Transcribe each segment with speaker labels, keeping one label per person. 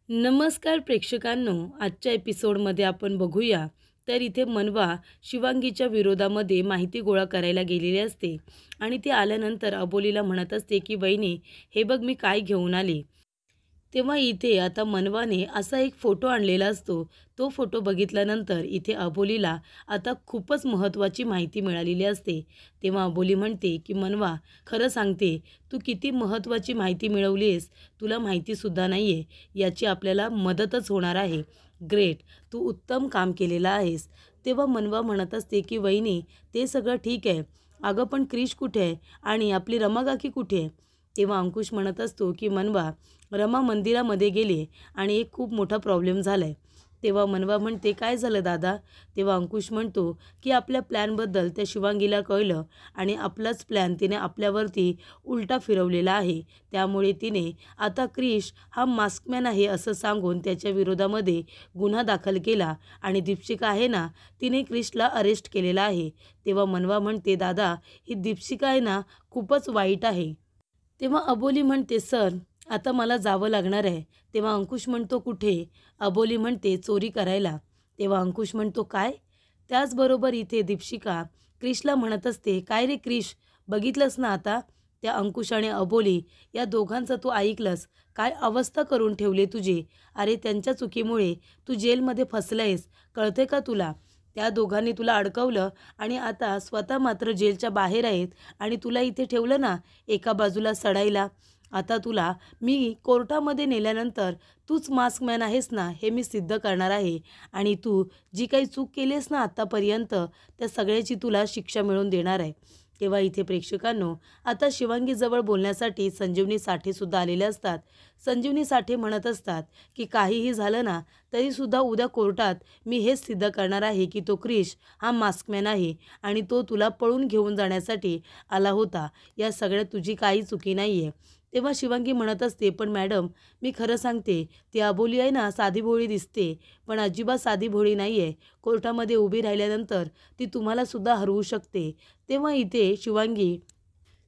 Speaker 1: नमस्कार प्रेक्षकांनो, आजच्या एपिसोडमध्ये आपण बघूया तर इथे मनवा शिवांगीच्या विरोधामध्ये माहिती गोळा करायला गेलेली असते आणि ती आल्यानंतर अबोलीला म्हणत असते की वहिनी, हे बघ मी काय घेऊन आले. तेव्हा इथे आता मनवाने असा एक फोटो आणलेला असतो. तो फोटो बघितल्यानंतर इथे अबोलीला आता खूपच महत्त्वाची माहिती मिळालेली असते. तेव्हा अबोली म्हणते की मनवा, खरं सांगते, तू किती महत्त्वाची माहिती मिळवली आहेस, तुला माहितीसुद्धा नाही आहे. याची आपल्याला मदतच होणार आहे. ग्रेट, तू उत्तम काम केलेलं आहेस. तेव्हा मनवा म्हणत असते की वहिनी, ते सगळं ठीक आहे. अगं पण क्रिश कुठे आहे आणि आपली रमा काकी कुठे आहे? तेव्हा अंकुश म्हणत असतो की मनवा, रमा मंदिरामध्ये गेली आणि एक खूप मोठा प्रॉब्लेम झाला आहे. तेव्हा मनवा म्हणते, काय झालं दादा? तेव्हा अंकुश म्हणतो की आपल्या प्लॅनबद्दल त्या शिवांगीला कळलं आणि आपलाच प्लॅन तिने आपल्यावरती उलटा फिरवलेला आहे. त्यामुळे तिने आता क्रिश हा मास्कमॅन आहे असं सांगून त्याच्या विरोधामध्ये गुन्हा दाखल केला आणि दीपशिका आहे ना, तिने क्रिशला अरेस्ट केलेला आहे. तेव्हा मनवा म्हणते, दादा, ही दीपशिका आहे ना, खूपच वाईट आहे. तेव्हा अबोली म्हणते, सर, आता मला जावं लागणार आहे. तेव्हा अंकुश म्हणतो, कुठे? अबोली म्हणते, चोरी करायला. तेव्हा अंकुश म्हणतो, काय? त्याचबरोबर इथे दीपशिका क्रिशला म्हणत असते, काय रे क्रिश, बघितलंस ना आता? त्या अंकुश आणि अबोली या दोघांचं तू ऐकलंस? काय अवस्था करून ठेवली तुझी. अरे त्यांच्या चुकीमुळे तू जेलमध्ये फसलायस, कळते का तुला? त्या दोघांनी तुला अडकवलं आणि आता स्वतः मात्र जेलच्या बाहेर आहेत आणि तुला इथे ठेवलं ना एका बाजूला सडायला. आता तुला मी कोर्टामध्ये नेल्यानंतर तूच मास्कमॅन आहेस ना हे मी सिद्ध करणार आहे आणि तू जी काही चूक केली आहेस ना आत्तापर्यंत त्या सगळ्याची तुला शिक्षा मिळवून देणार आहे. तेव्हा इथे प्रेक्षकांनो, आता शिवांगीजवळ बोलण्यासाठी संजीवनी साठेसुद्धा आलेले असतात. संजीवनी साठे म्हणत असतात की काहीही झालं ना तरीसुद्धा उद्या कोर्टात मी हेच सिद्ध करणार आहे की तो क्रिश हा मास्कमॅन आहे आणि तो तुला पळून घेऊन जाण्यासाठी आला होता. या सगळ्यात तुझी काही चुकी नाही आहे. तेव्हा शिवांगी म्हणत असते, पण मॅडम, मी खरं सांगते, ती अबोली आहे ना साधीभोळी दिसते, पण अजिबात साधीभोळी नाही आहे. कोर्टामध्ये उभी राहिल्यानंतर ती तुम्हालासुद्धा हरवू शकते. तेव्हा इथे शिवांगी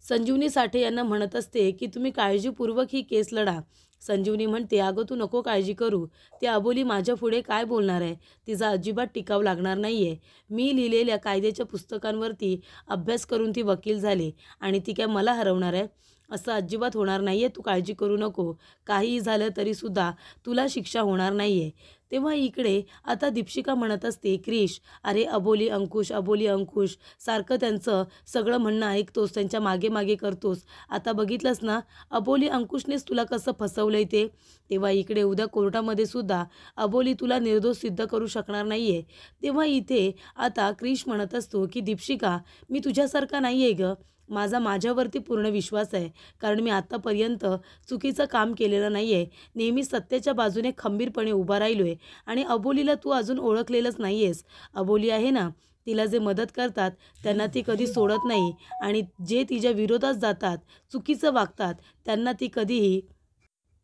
Speaker 1: संजीवनी साठे यांना म्हणत असते की तुम्ही काळजीपूर्वक ही केस लढा. संजीवनी म्हणते, अगं तू नको काळजी करू. ती अबोली माझ्या पुढे काय बोलणार आहे? तिचा अजिबात टिकाव लागणार नाही आहे. मी लिहिलेल्या कायद्याच्या पुस्तकांवरती अभ्यास करून ती वकील झाली आणि ती काय मला हरवणार आहे? असं अजिबात होणार नाही आहे. तू काळजी करू नको. काहीही झालं तरीसुद्धा तुला शिक्षा होणार नाही आहे. तेव्हा इकडे आता दीपशिका म्हणत असते, क्रिश, अरे अबोली अंकुश, अबोली अंकुश, सारखं त्यांचं सगळं म्हणणं ऐकतोस, त्यांच्या मागे मागे करतोस. आता बघितलंस ना, अबोली अंकुशनेच तुला कसं फसवलंय ते. तेव्हा इकडे उद्या कोर्टामध्ये सुद्धा अबोली तुला निर्दोष सिद्ध करू शकणार नाही आहे. तेव्हा इथे आता क्रिश म्हणत असतो की दीपशिका, मी तुझ्यासारखा नाही आहे गं. माझ्यावरती पूर्ण विश्वास आहे, कारण मी आत्तापर्यंत चुकीचं काम केलेलं नाही आहे. नेहमी सत्याच्या बाजूने खंबीरपणे उभा राहिलो आहे आणि अबोलीला तू अजून ओळखलेलंच नाही आहेस. अबोली आहे ना, तिला जे मदत करतात त्यांना ती कधी सोडत नाही आणि जे तिच्या विरोधात जातात, चुकीचं वागतात, त्यांना ती कधीही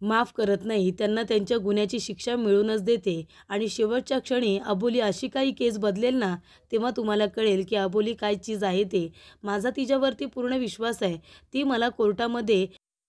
Speaker 1: माफ करत नाही. त्यांना त्यांच्या गुन्ह्याची शिक्षा मिळवूनच देते आणि शेवटच्या क्षणी अबोली अशी काही केस बदलेल ना, तेव्हा तुम्हाला कळेल की अबोली काय चीज आहे ते. माझा तिच्यावरती पूर्ण विश्वास आहे. ती मला कोर्टामध्ये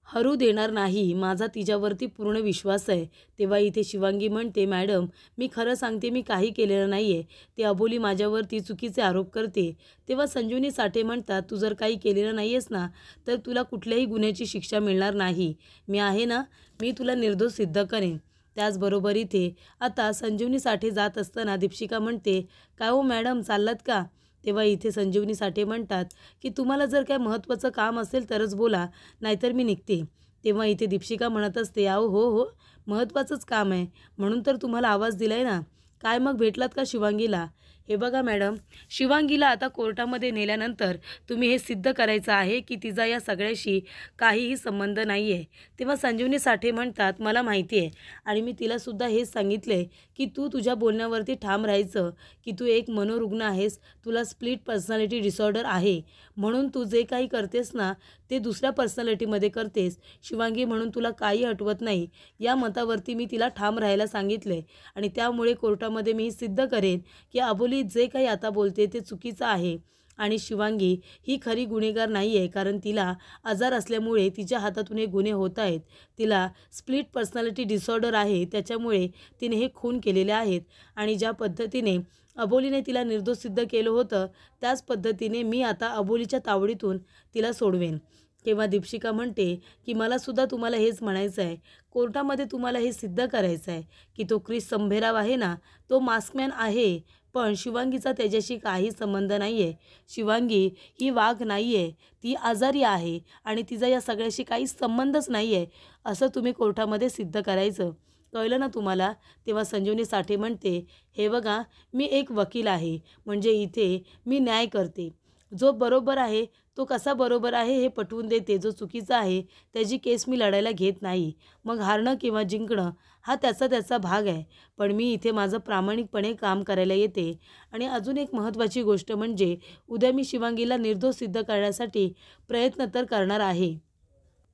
Speaker 1: हरू देणार नाही. माझा तिच्यावरती पूर्ण विश्वास आहे. तेव्हा इथे शिवांगी म्हणते, मॅडम, मी खरं सांगते, मी काही केलेलं नाही आहे. ती अबोली माझ्यावरती चुकीचे आरोप करते. तेव्हा संजीवनी साठे म्हणतात, तू जर काही केलेलं नाही आहेस ना, तर तुला कुठल्याही गुन्ह्याची शिक्षा मिळणार नाही. मी आहे ना, मी तुला निर्दोष सिद्ध करेन. त्याचबरोबर इथे आता संजीवनी साठे जात असताना दीपशिका म्हणते, काय हो मॅडम, चाललात का? तेव्हा इथे संजीवनी साठे म्हणतात की तुम्हाला जर काय महत्त्वाचं काम असेल तरच बोला, नाहीतर मी निघते. तेव्हा इथे दीपशिका म्हणत असते, अहो हो हो, महत्त्वाचंच काम आहे, म्हणून तर तुम्हाला आवाज दिला आहे ना. काय मग भेटलात का शिवांगीला? हे बघा मॅडम, शिवांगीला आता कोर्टामध्ये नेल्यानंतर तुम्ही हे सिद्ध करायचं आहे की तिचा या सगळ्याशी काहीही संबंध नाही आहे. तेव्हा संजीवनी साठे म्हणतात, मला माहिती आहे आणि मी तिलासुद्धा हेच सांगितले की तू तुझ्या बोलण्यावरती ठाम राहायचं की तू एक मनोरुग्ण आहेस, तुला स्प्लिट पर्सनॅलिटी डिसऑर्डर आहे, म्हणून तू जे काही करतेस ना ते दुसऱ्या पर्सनॅलिटीमध्ये करतेस. शिवांगी म्हणून तुला काही आठवत नाही, या मतावरती मी तिला ठाम राहायला सांगितले आणि त्यामुळे कोर्टामध्ये मी सिद्ध करेन की अबोली जे काही आता बोलते ते चुकीचं आहे आणि शिवांगी ही खरी गुन्हेगार नाही आहे, कारण तिला आजार असल्यामुळे तिच्या हातातून हे गुन्हे होत आहेत. तिला स्प्लिट पर्सनॅलिटी डिसऑर्डर आहे, त्याच्यामुळे तिने हे खून केलेले आहेत. आणि ज्या पद्धतीने अबोलीने तिला निर्दोष सिद्ध केलं होतं, त्याच पद्धतीने मी आता अबोलीच्या तावडीतून तिला सोडवेन. तेव्हा दीपशिका म्हणते की मलासुद्धा तुम्हाला हेच म्हणायचं आहे. कोर्टामध्ये तुम्हाला हे सिद्ध करायचं आहे की तो क्रिश संभेराव आहे ना, तो मास्कमॅन आहे, पण शिवांगीचा त्याच्याशी काही संबंध नाही आहे. शिवांगी ही वाघ नाही आहे, ती आजारी आहे आणि तिचा या सगळ्याशी काही संबंधच नाही आहे, असं तुम्ही कोर्टामध्ये सिद्ध करायचं. कळलं ना तुम्हाला? तेव्हा संजीवनी साठे म्हणते, हे बघा, मी एक वकील आहे, म्हणजे इथे मी न्याय करते. जो बरोबर आहे तो कसा बरोबर आहे हे पटवून देते, जो चुकीचा आहे त्याची केस मी लढायला घेत नाही. मग हारणं किंवा जिंकणं हा त्याचा भाग आहे, पण मी इथे माझं प्रामाणिकपणे काम करायला येते. आणि अजून एक महत्त्वाची गोष्ट म्हणजे उद्या मी शिवांगीला निर्दोष सिद्ध करण्यासाठी प्रयत्न तर करणार आहे,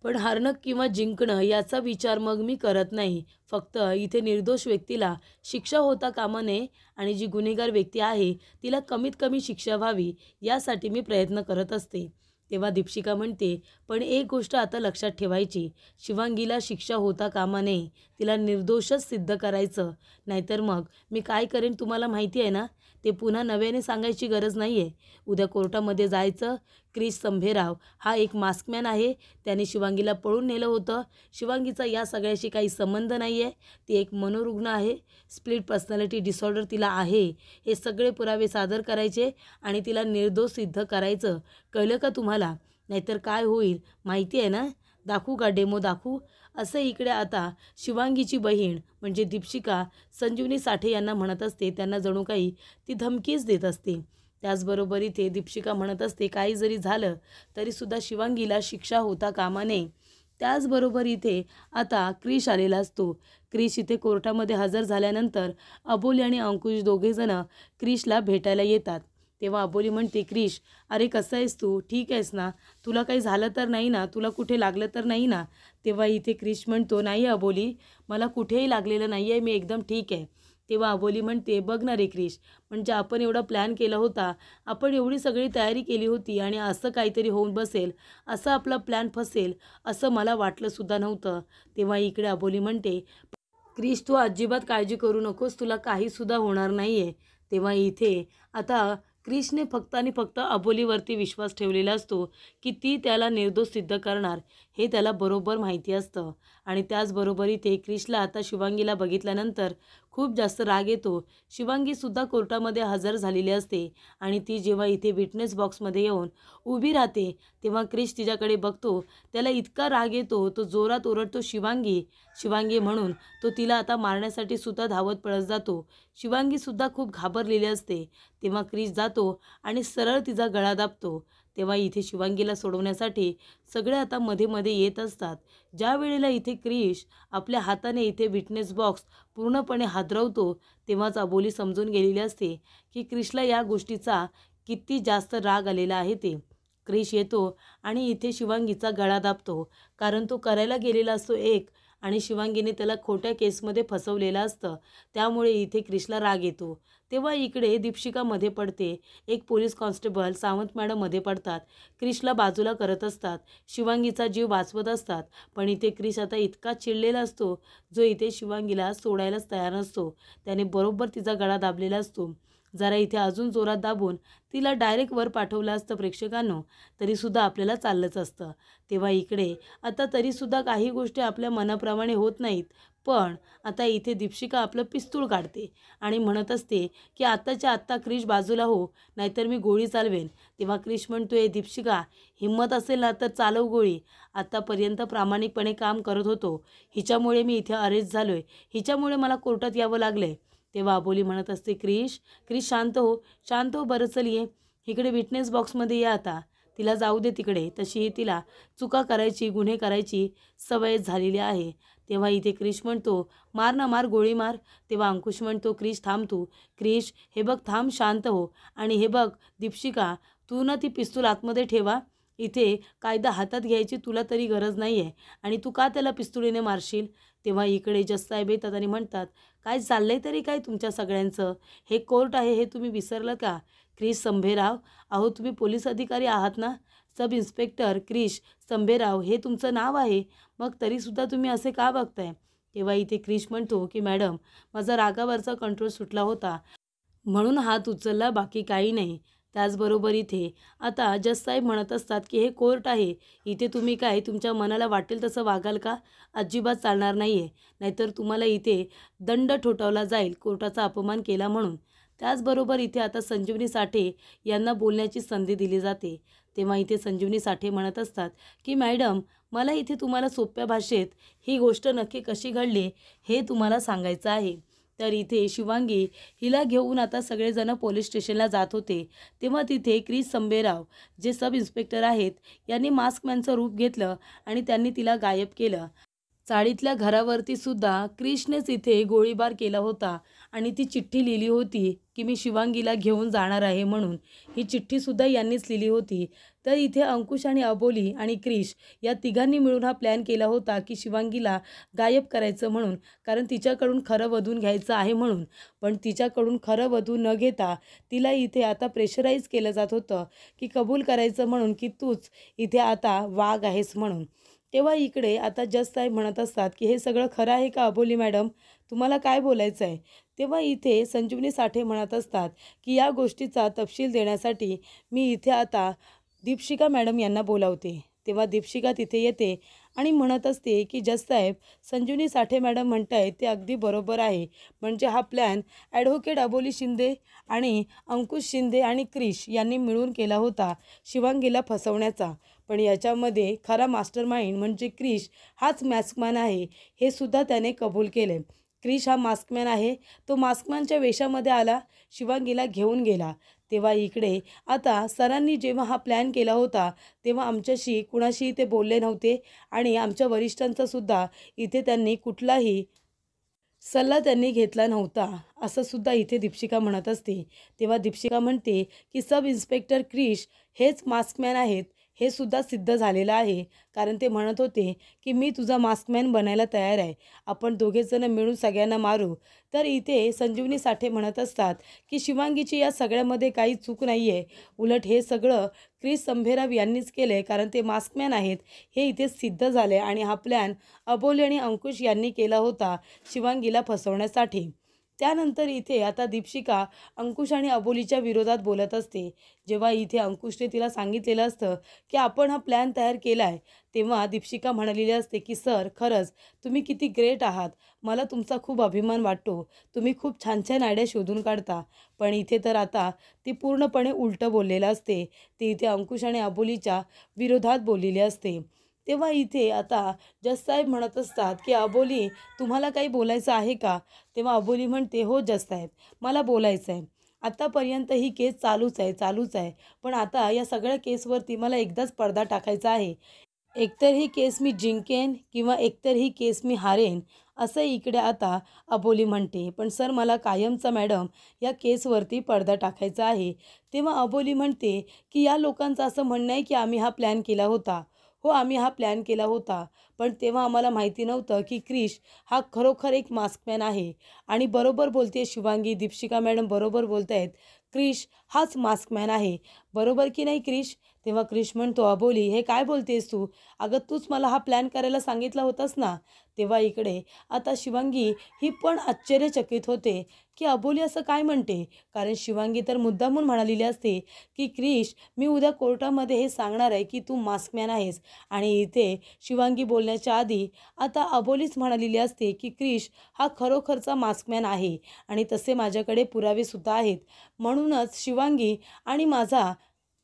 Speaker 1: पण हारणं किंवा जिंकणं याचा विचार मग मी करत नाही. फक्त इथे निर्दोष व्यक्तीला शिक्षा होता कामा नये आणि जी गुन्हेगार व्यक्ती आहे तिला कमीत कमी शिक्षा व्हावी, यासाठी मी प्रयत्न करत असते. तेव्हा दीपशिका म्हणते, पण एक गोष्ट आता लक्षात ठेवायची, शिवांगीला शिक्षा होता कामा नये, तिला निर्दोषच सिद्ध करायचं. नाहीतर मग मी काय करेन तुम्हाला माहिती आहे ना, ते पुन्हा नव्याने सांगायची गरज नाही आहे. उद्या कोर्टामध्ये जायचं, क्रिश संभेराव हा एक मास्कमॅन आहे, त्याने शिवांगीला पळून नेलं होतं. शिवांगीचा या सगळ्याशी काही संबंध नाही आहे, ती एक मनोरुग्ण आहे, स्प्लिट पर्सनॅलिटी डिसऑर्डर तिला आहे. हे सगळे पुरावे सादर करायचे आणि तिला निर्दोष सिद्ध करायचं. कळलं का तुम्हाला? नाहीतर काय होईल माहिती आहे ना? दाखवू का डेमो दाखवू? असं इकडे आता शिवांगीची बहीण म्हणजे दीपशिका संजीवनी साठे यांना म्हणत असते. त्यांना जणू काही ती धमकीच देत असते. त्याचबरोबर इथे दीपशिका म्हणत असते, काही जरी झालं तरीसुद्धा शिवांगीला शिक्षा होता कामा नये. त्याचबरोबर इथे आता क्रिश आलेला असतो. क्रिश इथे कोर्टामध्ये हजर झाल्यानंतर अबोली आणि अंकुश दोघेजणं क्रिशला भेटायला येतात. तेव्हा अबोली म्हणते, क्रिश, अरे कसं आहेस तू? ठीक आहेस ना? तुला काही झालं तर नाही ना? तुला कुठे लागलं तर नाही ना? तेव्हा इथे क्रिश म्हणतो, नाही अबोली, मला कुठेही लागलेलं नाही आहे, मी एकदम ठीक आहे. तेव्हा अबोली म्हणते, बघ ना रे क्रिश, म्हणजे आपण एवढा प्लॅन केला होता, आपण एवढी सगळी तयारी केली होती आणि असं काहीतरी होऊन बसेल, असं आपला प्लॅन फसेल असं मला वाटलंसुद्धा नव्हतं. तेव्हा इकडे अबोली म्हणते, क्रिश, तू अजिबात काळजी करू नकोस, तुला काहीसुद्धा होणार नाही आहे. तेव्हा इथे आता क्रिशने फक्त आणि फक्त अबोलीवरती विश्वास ठेवलेला असतो की ती त्याला निर्दोष सिद्ध करणार, हे त्याला बरोबर माहिती असतं. आणि त्याचबरोबर इथे क्रिशला आता शिवांगीला बघितल्यानंतर खूप जास्त राग येतो. शिवांगीसुद्धा कोर्टामध्ये हजर झालेली असते आणि ती जेव्हा इथे विटनेस बॉक्समध्ये येऊन उभी राहते तेव्हा क्रिश तिच्याकडे बघतो. त्याला इतका राग येतो, तो जोरात ओरडतो, शिवांगी, शिवांगी म्हणून तो तिला आता मारण्यासाठी सुद्धा धावत पळत जातो. शिवांगीसुद्धा खूप घाबरलेली असते. तेव्हा क्रिश जातो आणि सरळ तिचा गळा दाबतो. तेव्हा इथे शिवांगीला सोडवण्यासाठी सगळे आता मध्ये येत असतात. ज्या वेळेला इथे क्रिश आपल्या हाताने इथे विटनेस बॉक्स पूर्णपणे हादरवतो तेव्हाच अबोली समजून गेलेली असते की क्रिशला या गोष्टीचा किती जास्त राग आलेला आहे ते. क्रिश येतो आणि इथे शिवांगीचा गळा दाबतो, कारण तो करायला गेलेला असतो एक आणि शिवांगीने त्याला खोट्या केसमध्ये फसवलेलं असतं. त्यामुळे इथे क्रिशला राग येतो. तेव्हा इकडे दीपशिका मध्ये पडते. एक पोलीस कॉन्स्टेबल सावंत मॅडम मध्ये पडतात. क्रिशला बाजूला करत असतात, शिवांगीचा जीव वाचवत असतात. पण इथे क्रिश आता इतका चिडलेला असतो, जो इथे शिवांगीला सोडायलाच तयार नसतो. त्याने बरोबर तिचा गळा दाबलेला असतो. जरा इथे अजून जोरात दाबून तिला डायरेक्ट वर पाठवलं असतं प्रेक्षकांनो, तरीसुद्धा आपल्याला चाललंच असतं. तेव्हा इकडे आता तरीसुद्धा काही गोष्टी आपल्या मनाप्रमाणे होत नाहीत. पण आता इथे दीपशिका आपलं पिस्तूल काढते आणि म्हणत असते की आत्ताच्या आत्ता क्रिश बाजूला हो, नाहीतर मी गोळी चालवेन. तेव्हा क्रिश म्हणतोय, दीपशिका, हिम्मत असेल ना तर चालव गोळी. आत्तापर्यंत प्रामाणिकपणे काम करत होतो, हिच्यामुळे मी इथे अरेस्ट झालोय, हिच्यामुळे मला कोर्टात यावं लागलंय. तेव्हा अबोली म्हणत असते, क्रिश, क्रिश शांत हो, शांत हो, बरं चल ये इकडे विटनेस बॉक्समध्ये या आता. तिला जाऊ दे तिकडे, तशीही तिला चुका करायची, गुन्हे करायची सवय झालेली आहे. तेव्हा इथे क्रिश म्हणतो, मार ना मार, गोळी मार. तेव्हा अंकुश म्हणतो, क्रिश थांब तू, क्रिश हे बघ थांब, शांत हो. आणि हे बघ दीपशिका, तू ना ती पिस्तूल आतमध्ये ठेवा, इथे कायदा हातात घ्यायची तुला तरी गरज नाही आहे आणि तू का त्याला पिस्तुलीने मारशील. तेव्हा इकडे जज साहेब येतात आणि म्हणतात, काय चाललंय तरी काय तुमच्या सगळ्यांचं? हे कोर्ट आहे हे तुम्ही विसरलं का? क्रिश संभेराव, अहो तुम्ही पोलीस अधिकारी आहात ना? सब इन्स्पेक्टर क्रिश संभेराव हे तुमचं नाव आहे, मग तरीसुद्धा तुम्ही असे का बघताय? तेव्हा इथे क्रिश म्हणतो की मॅडम, माझा रागावरचा कंट्रोल सुटला होता म्हणून हात उचलला, बाकी काही नाही. त्याचबरोबर इथे आता जज साहेब म्हणत असतात की हे कोर्ट आहे, इथे तुम्ही काय तुमच्या मनाला वाटेल तसं वागाल का? अजिबात चालणार नाही आहे, नाहीतर तुम्हाला इथे दंड ठोठावला जाईल कोर्टाचा अपमान केला म्हणून. त्याचबरोबर इथे आता संजीवनी साठे यांना बोलण्याची संधी दिली जाते. तेव्हा इथे संजीवनी साठे म्हणत असतात की मॅडम, मला इथे तुम्हाला सोप्या भाषेत ही गोष्ट नक्की कशी घडली हे तुम्हाला सांगायचं आहे. तर इथे शिवांगी हिला घेऊन आता सगळेजण पोलीस स्टेशनला जात होते. तेव्हा तिथे क्रिश संभेराव जे सब इन्स्पेक्टर आहेत यांनी मास्कमॅनचं रूप घेतलं आणि त्यांनी तिला गायब केलं. चाळीतल्या घरावरती सुद्धा क्रिशनेच इथे गोळीबार केला होता आणि ती चिठ्ठी लिहिली होती की मी शिवांगीला घेऊन जाणार आहे म्हणून. ही चिठ्ठीसुद्धा यांनीच लिहिली होती. तर इथे अंकुश आणि अबोली आणि क्रिश या तिघांनी मिळून हा प्लॅन केला होता की शिवांगीला गायब करायचं म्हणून, कारण तिच्याकडून खरं वधून घ्यायचं आहे म्हणून. पण तिच्याकडून खरं वधू न घेता तिला इथे आता प्रेशराईज केलं जात होतं की कबूल करायचं म्हणून की तूच इथे आता वाघ आहेस म्हणून. तेव्हा इकडे आता जज साहेब म्हणत असतात की हे सगळं खरं आहे का अबोली मॅडम, तुम्हाला काय बोलायचं आहे? तेव्हा इथे संजीवनी साठे म्हणत असतात की या गोष्टीचा तपशील देण्यासाठी मी इथे आता दीपशिका मॅडम यांना बोलावते. तेव्हा दीपशिका तिथे येते आणि म्हणत असते की जज साहेब, संजीवनी साठे मॅडम म्हणतायत ते अगदी बरोबर आहे. म्हणजे हा प्लॅन ॲडव्होकेट अबोली शिंदे आणि अंकुश शिंदे आणि क्रिश यांनी मिळून केला होता शिवांगीला फसवण्याचा. पण याच्यामध्ये खरा मास्टरमाइंड म्हणजे क्रिश हाच मास्कमॅन आहे, हे सुद्धा त्याने कबूल केले. क्रिश हा मास्कमॅन आहे. तो मास्कमॅनच्या वेशामध्ये आला, शिवांगीला घेऊन गेला. तेव्हा इकडे आता सरांनी जेव्हा हा प्लॅन केला होता तेव्हा आमच्याशी कुणाशी ते बोलले नव्हते आणि आमच्या वरिष्ठांचासुद्धा इथे त्यांनी कुठलाही सल्ला त्यांनी घेतला नव्हता, असं सुद्धा इथे दीपशिका म्हणत असते. तेव्हा दीपशिका म्हणते की सब इन्स्पेक्टर क्रिश हेच मास्कमॅन आहेत, हे सुद्धा सिद्ध झालेलं आहे. कारण ते म्हणत होते की मी तुझा मास्कमॅन बनायला तयार आहे, आपण दोघेजण मिळून सगळ्यांना मारू. तर इथे संजीवनी साठे म्हणत असतात की शिवांगीची या सगळ्यामध्ये काही चूक नाही आहे, उलट हे सगळं क्रिश संभेराव यांनीच केलं आहे, कारण ते मास्कमॅन आहेत हे इथे सिद्ध झाले आणि हा प्लॅन अबोली आणि अंकुश यांनी केला होता शिवांगीला फसवण्यासाठी. त्यानंतर इथे आता दीपशिका अंकुश आणि अबोलीच्या विरोधात बोलत असते. जेव्हा इथे अंकुशने तिला सांगितलेलं असतं की आपण हा प्लॅन तयार केला आहे, तेव्हा दीपशिका म्हणालेली असते की सर, खरंच तुम्ही किती ग्रेट आहात, मला तुमचा खूप अभिमान वाटतो, तुम्ही खूप छान छान आयडिया शोधून काढता. पण इथे तर आता ती पूर्णपणे उलटं बोललेलं असते. ती इथे अंकुश आणि अबोलीच्या विरोधात बोललेली असते. तेव्हा इथे आता जज साहेब म्हणत असतात की अबोली, तुम्हाला काही बोलायचं आहे का? तेव्हा अबोली म्हणते हो जज साहेब, मला बोलायचं आहे. आत्तापर्यंत ही केस चालूच आहे. पण आता या सगळ्या केसवरती मला एकदाच पडदा टाकायचा आहे. एकतर ही केस मी जिंकेन किंवा एकतर ही केस मी हारेन, असं इकडे आता अबोली म्हणते. पण सर, मला कायमचा मॅडम या केसवरती पडदा टाकायचा आहे. तेव्हा अबोली म्हणते की या लोकांचं असं म्हणणं आहे की आम्ही हा प्लॅन केला होता. हो, आम्ही हा प्लॅन केला होता, पण तेव्हा आम्हाला माहिती नव्हतं की क्रिश हा खरोखर एक मास्कमॅन आहे. आणि बरोबर बोलते शिवांगी, दीपशिका मॅडम बरोबर बोलत आहेत, क्रिश हाच मास्कमॅन आहे. बरोबर की नाही क्रिश? तेव्हा क्रिश म्हणतो अबोली, हे काय बोलतेस तू? अगं तूच मला हा प्लॅन करायला सांगितला होतास ना. तेव्हा इकडे आता शिवांगी ही पण आश्चर्यचकित होते की अबोली असं काय म्हणते, कारण शिवांगी तर मुद्दामून म्हणालेली असते की क्रिश, मी उद्या कोर्टामध्ये हे सांगणार आहे की तू मास्कमॅन आहेस. आणि इथे शिवांगी बोलण्याच्या आधी आता अबोलीच म्हणालेली असते की क्रिश हा खरोखरचा मास्कमॅन आहे आणि तसे माझ्याकडे पुरावेसुद्धा आहेत. म्हणूनच शिवांगी आणि माझा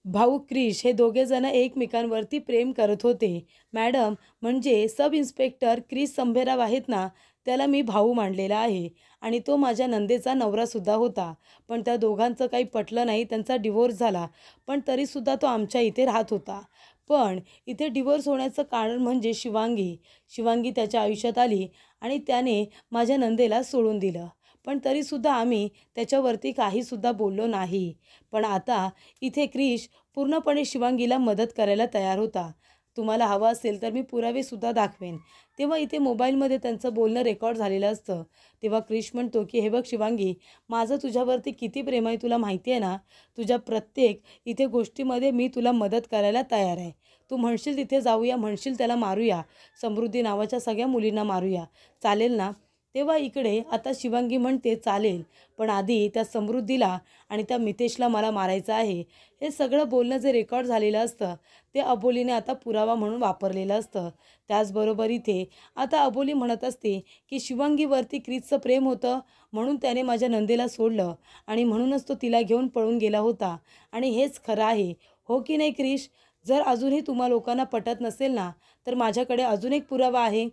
Speaker 1: भाऊ क्रिश हे दोघेजण एकमेकांवरती प्रेम करत होते. मॅडम, म्हणजे सब इन्स्पेक्टर क्रिश संभेराव आहेत ना, त्याला मी भाऊ मानलेला आहे आणि तो माझ्या नंदेचा नवरासुद्धा होता. पण त्या दोघांचं काही पटलं नाही, त्यांचा डिवोर्स झाला. पण तरीसुद्धा तो आमच्या इथे राहत होता. पण इथे डिवोर्स होण्याचं कारण म्हणजे शिवांगी त्याच्या आयुष्यात आली आणि त्याने माझ्या नंदेला सोडून दिलं. पण तरीसुद्धा आम्ही त्याच्यावरती काहीसुद्धा बोललो नाही. पण आता इथे क्रिश पूर्णपणे शिवांगीला मदत करायला तयार होता. तुम्हाला हवं असेल तर मी पुरावेसुद्धा दाखवेन. तेव्हा इथे मोबाईलमध्ये त्यांचं बोलणं रेकॉर्ड झालेलं असतं. तेव्हा क्रिश म्हणतो की हे बघ शिवांगी, माझं तुझ्यावरती किती प्रेम आहे तुला माहिती आहे ना. तुझ्या प्रत्येक इथे गोष्टीमध्ये मी तुला मदत करायला तयार आहे. तू म्हणशील तिथे जाऊया, म्हणशील त्याला मारूया, समृद्धी नावाच्या सगळ्या मुलींना मारूया, चालेल ना. तेव्हा इकडे आता शिवांगी म्हणते चालेल, पण आधी त्या समृद्धीला आणि त्या मितेशला मला मारायचं आहे. हे सगळं बोलणं जे रेकॉर्ड झालेलं असतं ते अबोलीने आता पुरावा म्हणून वापरलेलं असतं. त्याचबरोबर इथे आता अबोली म्हणत असते की शिवांगीवरती क्रिसचं प्रेम होतं म्हणून त्याने माझ्या नंदेला सोडलं आणि म्हणूनच तो तिला घेऊन पळून गेला होता आणि हेच खरं आहे, हो की नाही क्रिश? जर अजूनही तुम्हा लोकांना पटत नसेल ना, तर माझ्याकडे अजून एक पुरावा आहे.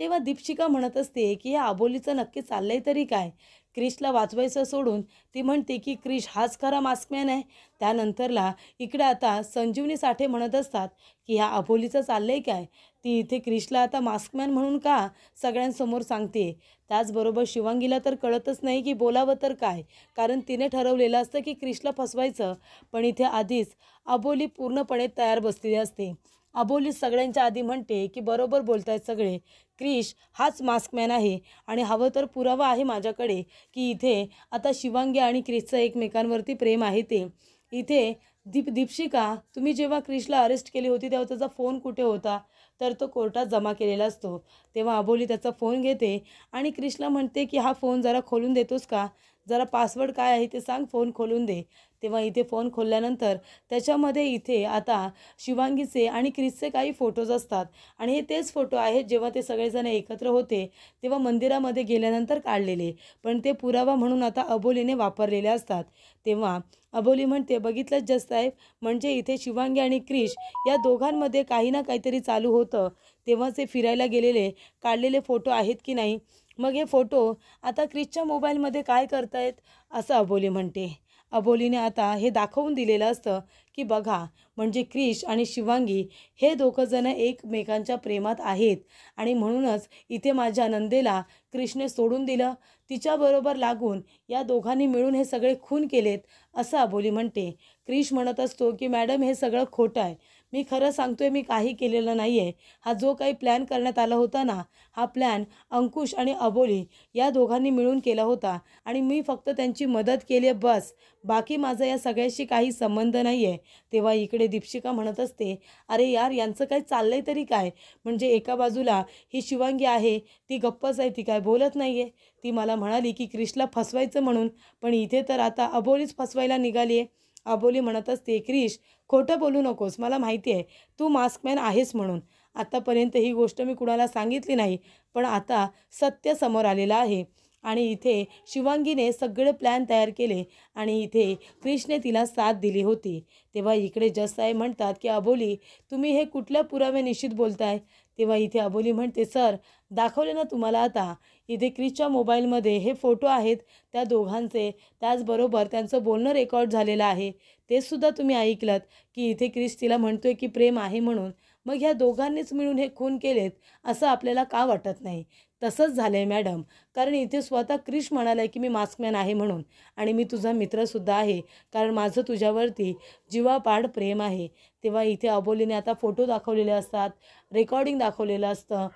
Speaker 1: तेव्हा दीपशिका म्हणत असते की या अबोलीचं नक्की चाललंय तरी काय. क्रिशला वाचवायचं सोडून ती म्हणते की क्रिश हाच खरा मास्कमॅन आहे. त्यानंतरला इकडे आता संजीवनी साठे म्हणत असतात की ह्या अबोलीचं चाललंय काय. ती इथे क्रिशला आता मास्कमॅन म्हणून का सगळ्यांसमोर सांगते. त्याचबरोबर शिवांगीला तर कळतच नाही की बोलावं तर काय, कारण तिने ठरवलेलं असतं की क्रिशला फसवायचं. पण इथे आधीच अबोली पूर्णपणे तयार बसलेली असते. अबोली सगळ्यांच्या आधी म्हणते की बरोबर बोलतायत सगळे, क्रिश हाच मास्कमॅन आहे आणि हवं तर पुरावा आहे माझ्याकडे की इथे आता शिवांगी आणि क्रिशचं एकमेकांवरती प्रेम आहे ते. इथे दीपशिका, तुम्ही जेव्हा क्रिशला अरेस्ट केली होती तेव्हा त्याचा फोन कुठे होता? तर तो कोर्टात जमा केलेला असतो. तेव्हा अबोली त्याचा फोन घेते आणि क्रिशला म्हणते की हा फोन जरा खोलून देतोस का? जरा पासवर्ड काय आहे ते सांग, फोन खोलून दे. तेव्हा इथे फोन खोलल्यानंतर त्याच्यामध्ये इथे आता शिवांगीचे आणि क्रिसचे काही फोटोज असतात आणि हे तेच फोटो आहेत जेव्हा ते सगळेजण एकत्र होते तेव्हा मंदिरामध्ये गेल्यानंतर काढलेले, पण ते पुरावा म्हणून आता अबोलीने वापरलेले असतात. तेव्हा अबोली म्हणते बघितलंच जज साहेब, म्हणजे इथे शिवांगी आणि क्रिश या दोघांमध्ये काही ना काहीतरी चालू होतं. तेव्हाचे फिरायला गेलेले काढलेले फोटो आहेत की नाही. मग हे फोटो आता क्रिशच्या मोबाईलमध्ये काय करतायत असं अबोली म्हणते. अबोलीने आता हे दाखवून दिलेलं असतं की बघा, म्हणजे क्रिश आणि शिवांगी हे दोघंजणं एकमेकांच्या प्रेमात आहेत आणि म्हणूनच इथे माझ्या नंदेला क्रिशने सोडून दिलं, तिच्याबरोबर लागून या दोघांनी मिळून हे सगळे खून केलेत असं अबोली म्हणते. क्रिश म्हणत असतो की मॅडम हे सगळं खोटं आहे, मी खरं सांगतोय, मी काही केलेलं नाही आहे. हा जो काही प्लॅन करण्यात आला होता ना, हा प्लॅन अंकुश आणि अबोली या दोघांनी मिळून केला होता आणि मी फक्त त्यांची मदत केली आहे बस, बाकी माझा या सगळ्याशी काही संबंध नाही आहे. तेव्हा इकडे दीपशिका म्हणत असते, अरे यार यांचं काय चाललंय तरी काय. म्हणजे एका बाजूला ही शिवांगी आहे, ती गप्पच आहे, ती काय बोलत नाही आहे. ती मला म्हणाली की क्रिशला फसवायचं म्हणून, पण इथे तर आता अबोलीच फसवायला निघाली आहे. अबोली म्हणत असते, क्रिश खोटं बोलू नकोस, मला माहिती आहे तू मास्कमॅन आहेस म्हणून. आत्तापर्यंत ही गोष्ट मी कुणाला सांगितली नाही, पण आता सत्य समोर आलेलं आहे आणि इथे शिवांगीने सगळे प्लॅन तयार केले आणि इथे क्रिशने तिला साथ दिली होती. तेव्हा इकडे जज साहेब म्हणतात की अबोली, तुम्ही हे कुठल्या पुराव्यानिश्चित बोलताय? तेव्हा इथे अबोली म्हणते, सर दाखवले ना तुम्हाला आता, इथे क्रिशच्या मोबाईलमध्ये हे फोटो आहेत त्या दोघांचे, त्याचबरोबर त्यांचं बोलणं रेकॉर्ड झालेलं आहे, ते सुद्धा तुम्ही ऐकलत की इथे क्रिश तिला म्हणतोय की प्रेम आहे म्हणून. मग ह्या दोघांनीच मिळून हे खून केलेत असं आपल्याला का वाटत नाही? तसंच झालं आहे मॅडम, कारण इथे स्वतः क्रिश म्हणाला आहे की मी मास्कमॅन आहे म्हणून आणि मी तुझा मित्रसुद्धा आहे, कारण माझं तुझ्यावरती जीवापाड प्रेम आहे. तेव्हा इथे अबोलीने आता फोटो दाखवलेले असतात, रेकॉर्डिंग दाखवलेलं असतं.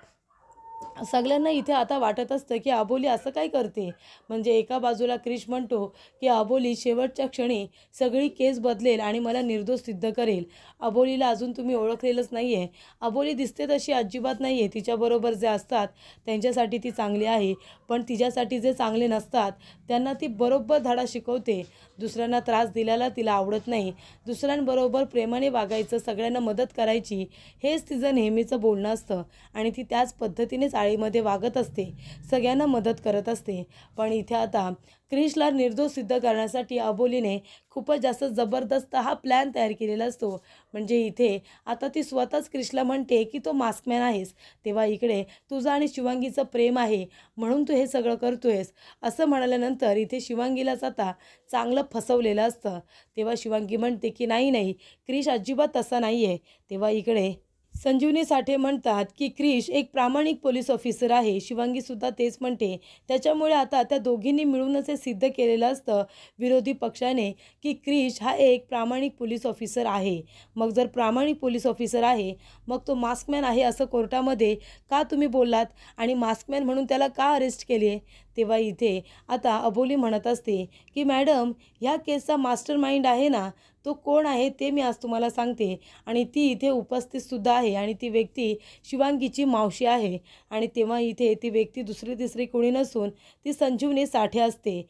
Speaker 1: सगळ्यांना इथे आता वाटत असतं की अबोली असं काय करते. म्हणजे एका बाजूला क्रिश म्हणतो की अबोली शेवटच्या क्षणी सगळी केस बदलेल आणि मला निर्दोष सिद्ध करेल. अबोलीला अजून तुम्ही ओळखलेलंच नाही आहे. अबोली दिसते तशी अजिबात नाही आहे. तिच्याबरोबर जे असतात त्यांच्यासाठी ती चांगली आहे, पण तिच्यासाठी जे चांगले नसतात त्यांना ती बरोबर धडा शिकवते. दुसऱ्यांना त्रास दिल्याला तिला आवडत नाही, दुसऱ्यांबरोबर प्रेमाने वागायचं, सगळ्यांना मदत करायची, हेच तिचं नेहमीचं बोलणं असतं आणि ती त्याच पद्धतीने चाळीमध्ये वागत असते, सगळ्यांना मदत करत असते. पण इथे आता क्रिशला निर्दोष सिद्ध करण्यासाठी अबोलीने खूपच जास्त जबरदस्त हा प्लॅन तयार केलेला असतो. म्हणजे इथे आता ती स्वतःच क्रिशला म्हणते की तो मास्कमॅन आहेस, तेव्हा इकडे तुझं आणि शिवांगीचं प्रेम आहे म्हणून तू हे सगळं करतोयस असं म्हणाल्यानंतर इथे शिवांगीलाच आता चांगलं फसवलेलं असतं. तेव्हा शिवांगी म्हणते की नाही नाही क्रिश अजिबात तसा नाही आहे. तेव्हा इकडे संजीवनी साठे म्हणतात की क्रिश एक प्रामाणिक पोलीस ऑफिसर आहे. शिवांगीसुद्धा तेच म्हणते. त्याच्यामुळे आता त्या दोघींनी मिळूनच हे सिद्ध केलेलं असतं विरोधी पक्षाने की क्रिश हा एक प्रामाणिक पोलीस ऑफिसर आहे. मग जर प्रामाणिक पोलीस ऑफिसर आहे, मग तो मास्कमॅन आहे असं कोर्टामध्ये का तुम्ही बोललात आणि मास्कमॅन म्हणून त्याला का अरेस्ट केले? तेव्हा इथे आता अबोली म्हणत असते की मॅडम, ह्या केसचा मास्टरमाइंड आहे ना, तो कोण आहे ते मी आज तुम्हाला सांगते आणि ती इथे उपस्थितसुद्धा आहे आणि ती व्यक्ती शिवांगीची मावशी आहे. आणि तेव्हा इथे ती व्यक्ती दुसरी तिसरी कोणी नसून ती संजीवनी साठे असते.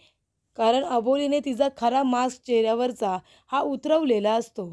Speaker 1: कारण अबोलीने तिचा खरा मास्क चेहऱ्यावरचा हा उतरवलेला असतो.